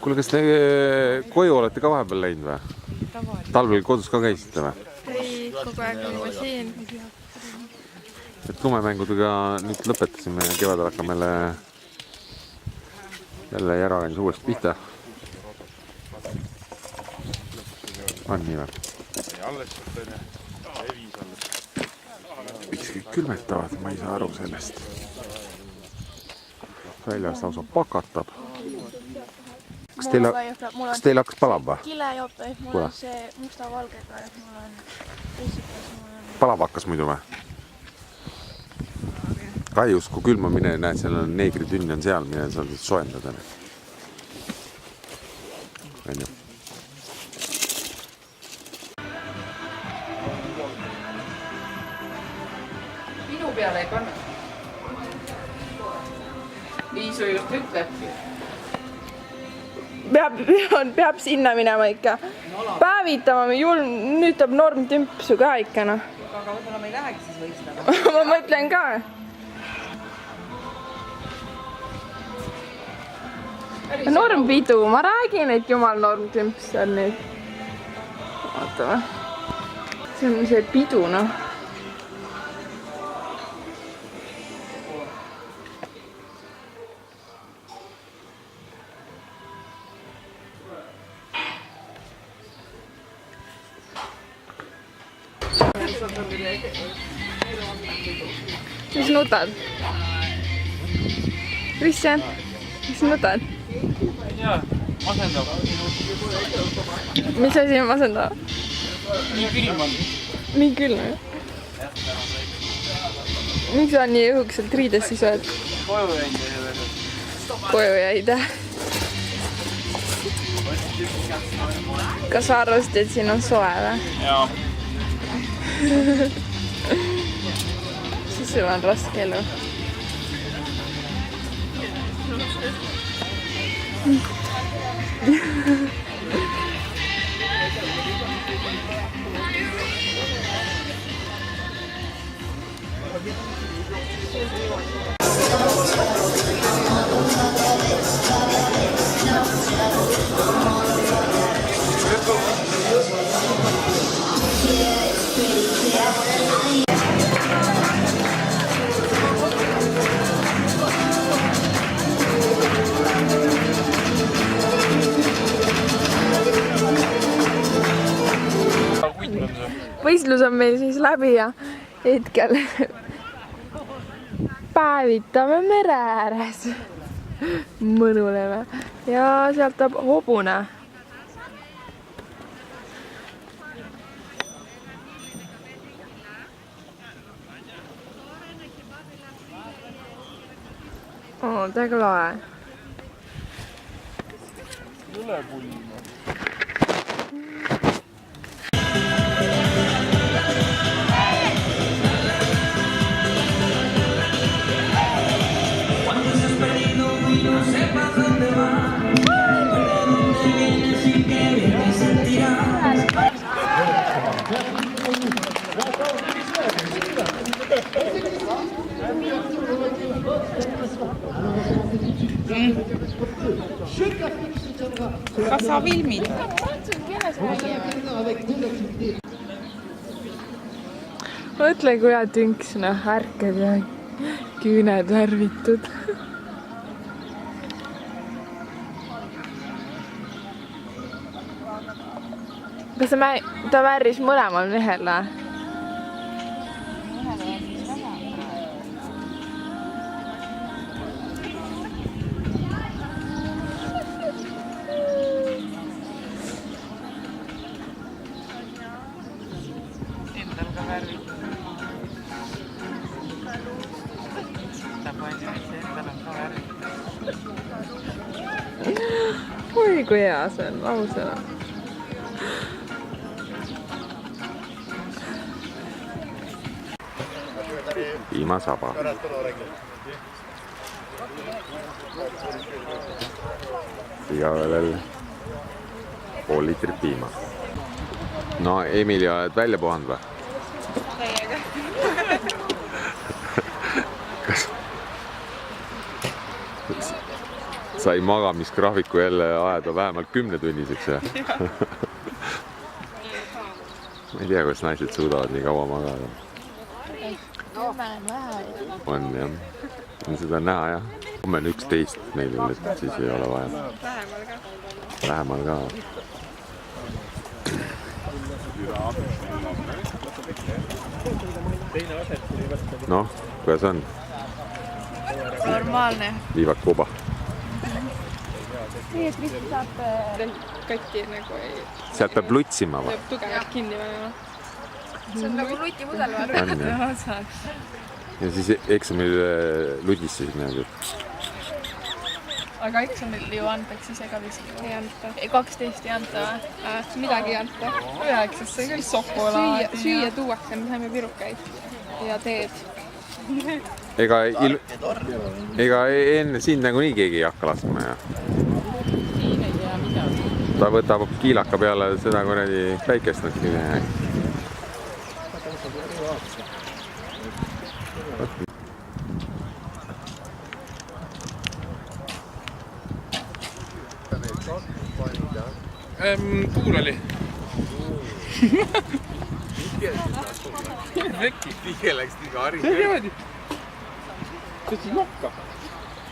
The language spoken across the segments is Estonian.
Kuule, kas te koju olete ka vahepeal läinud või? Talvel kodus ka käisite või? Ei, kogu aeg olime siin. Et lumemängudega nüüd lõpetasime ja kevadel hakkame jälle järagandis uuesti pihta. On nii või? Miks kõik külmetavad? Ma ei saa aru sellest. Väljas lausa pakatab. Kas teil hakkas palab või? Kile joop, mul on see musta valgega, et mul on esikas. Palab hakkas muidu või? Raius, kui külma mine, näed, seal on neegritünn on seal, mine saad soojendada. On ju? Minu peale ei panna. Liisu just ütlebki. Peab sinna minema ikka. Päevitama, nüüd tuleb normtümpsu ka ikka, noh. Aga võib-olla me ei lähegi siis võistlema. Ma mõtlen ka. Normpidu, ma räägin, et jumal normtümps on nüüd. Vaatame. See on see pidu, noh. Mis nutad? Kristjan, mis nutad? Jaa, masendab. Mis asi on masendab? Nii külm on. Nii külm, jah? Miks sa nii õhukselt riides siis oled? Koju jäid ja veel. Koju jäid, jah? Kas sa arvasid, et siin on soe või? Jaa. Siis sul on raske elu. Võistlus on meil siis läbi ja hetkel päevitame mere ääres. Mõnuleme. Ja sealt tuleb hobune. Täiega lae. Üle pulma. Kas sa filmid? Mõtle, kui hea tünks, noh, ärked ja küüned värvitud. Kas ta värvis mõlemal mehel või? Endal ka värvid. Ta pani, et endal on ka värvid. Oi, kui hea see on, ausena. Piimasaba. Igavõlel pool liitrit piima. No, Emilia, oled välja puhanud või? Täiega. sai magamisgraafiku jälle ajada vähemalt 10-tunniseks. Ma ei tea, kuidas naised suudavad nii kaua magada. On jah. On seda näha jah. Homme on 11 neil, et siis ei ole vaja. Lähemal ka. Noh, kuidas on? Normaalne. Liivad kuba. Tegelikult vist saab katki nagu ei... Sealt peab lutsima või? Peab tugevalt kinni panema. See on nagu lutimudel vaata. Ja siis eksamil ludistasid näed. Aga eksamil ju antakse ise ka vist. Ei anta. 12 ei anta või? Midagi ei anta. 9 sai küll sokolaadi. Süüa tuuakse, me saime pirukaid ja teed. Ega enne sind nagu nii keegi ei hakka laskma ja? Ta võtab kiilaka peale seda kuradi päikest natuke. Tuul oli. Vike läks nii kaari. See niimoodi. See on nokka.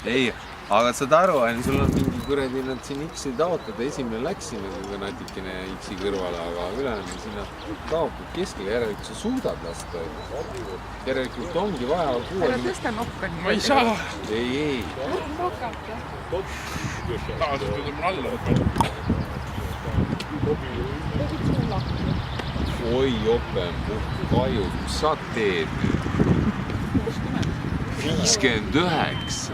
Ei, aga saad aru, sul on mingi kuradi nad siin X-i taotada. Esimene läks sinna natikene X-i kõrvale, aga ülejäänud sinna taotud keskele. Järelikult sa suudad lasta. Järelikult ongi vaja 6. Ära tõsta nokka. Ma ei saa. Ei. Nokata. Taasust on mul alla. Oi jope, kaju, mis sa teed nüüd? 59.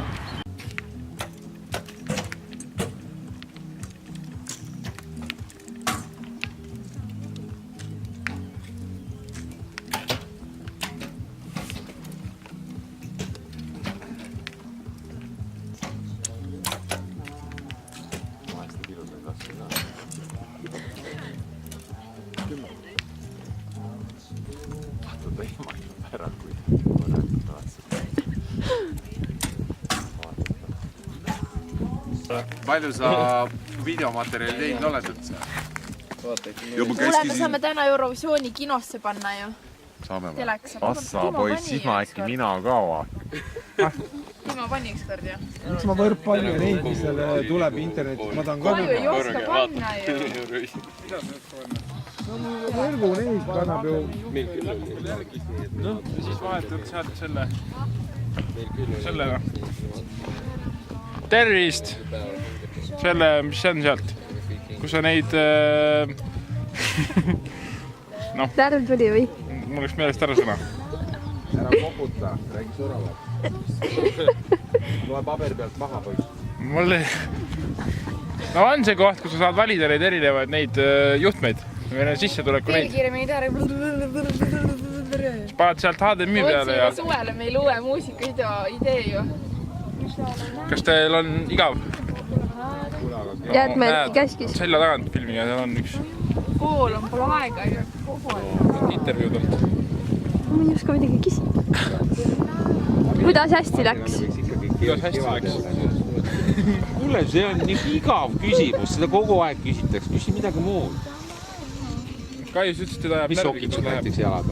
Palju sa videomaterjali teinud oled üldse? Kuule, me saame täna Eurovisiooni kinosse panna ju. Saame või? Assa poiss, siis ma äkki mina ka vaatan. Timo pani ükskord ju. Miks ma võrkpalli neid, mis seal tuleb internetis, ma tahan ka Koju ei oska panna ju. võrgu neid kannab ju. Noh, siis vahetad sealt sellega. Tervist! Selle, mis see on sealt? Kus sa neid... Tärv tuli või? Mul oleks meelest ära sõna. Ära koputa, räägi soravalt. Loe paberi pealt maha, poiss. Mul ei... No on see koht, kus sa saad valida neid erinevaid neid juhtmeid. Või sissetuleku neid. Kiiremini tärv. Paned sealt HDMI peale ja... Suvele meil uue muusikavideo idee ju. Kas teil on igav? Jäätme käskis. Selja tagant filmiga, seal on üks Kool on pole aega ju. intervjuud olnud. Ma ei oska midagi küsida. Kuidas hästi läks? Kuidas hästi läks? Kuule, see on nii igav küsimus, seda kogu aeg küsitakse, küsi midagi muud. Kaius ütles, et teda jääb mis närvi, sokid sul näiteks jalad?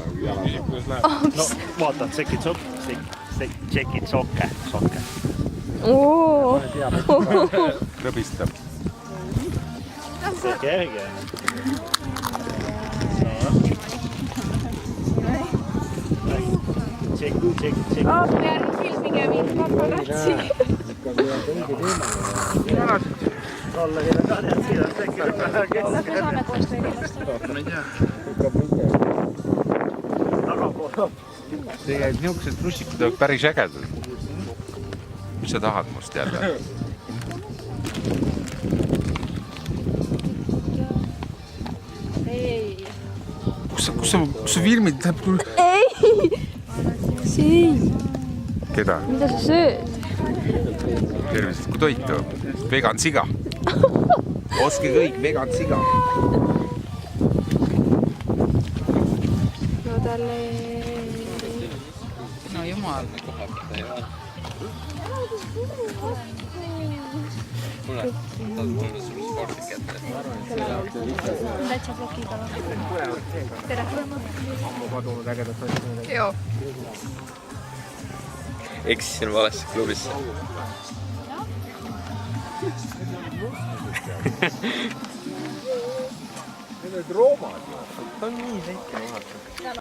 No vaatad, tšekid sokke. Oo. Krõbistab. See kerge. Tšekk. Järgi filmige mind paparatsi. Olla vielä kahden siinä sekin on vähän Las me saame koos tegemast. Ma ei tea. tagapool. Tegelikult niisugused russikud on päris ägedad. Mis sa tahad must jälle? Ei. Kus sa filmid läheb? Ei. Siin. Keda? Mida sa sööd? Tervislikku toitu. Vegan siga. Ostke kõik vegan siga. No talle. No jumal. koha pealt ei ole. Kuule, tahad mulle sulle spordi kätte? täitsa plokiga. Tere. ammu kadunud ägedat asja. Joo. Eksisin valesse klubisse. Need olid roomad ju. Ta on nii väike vaata.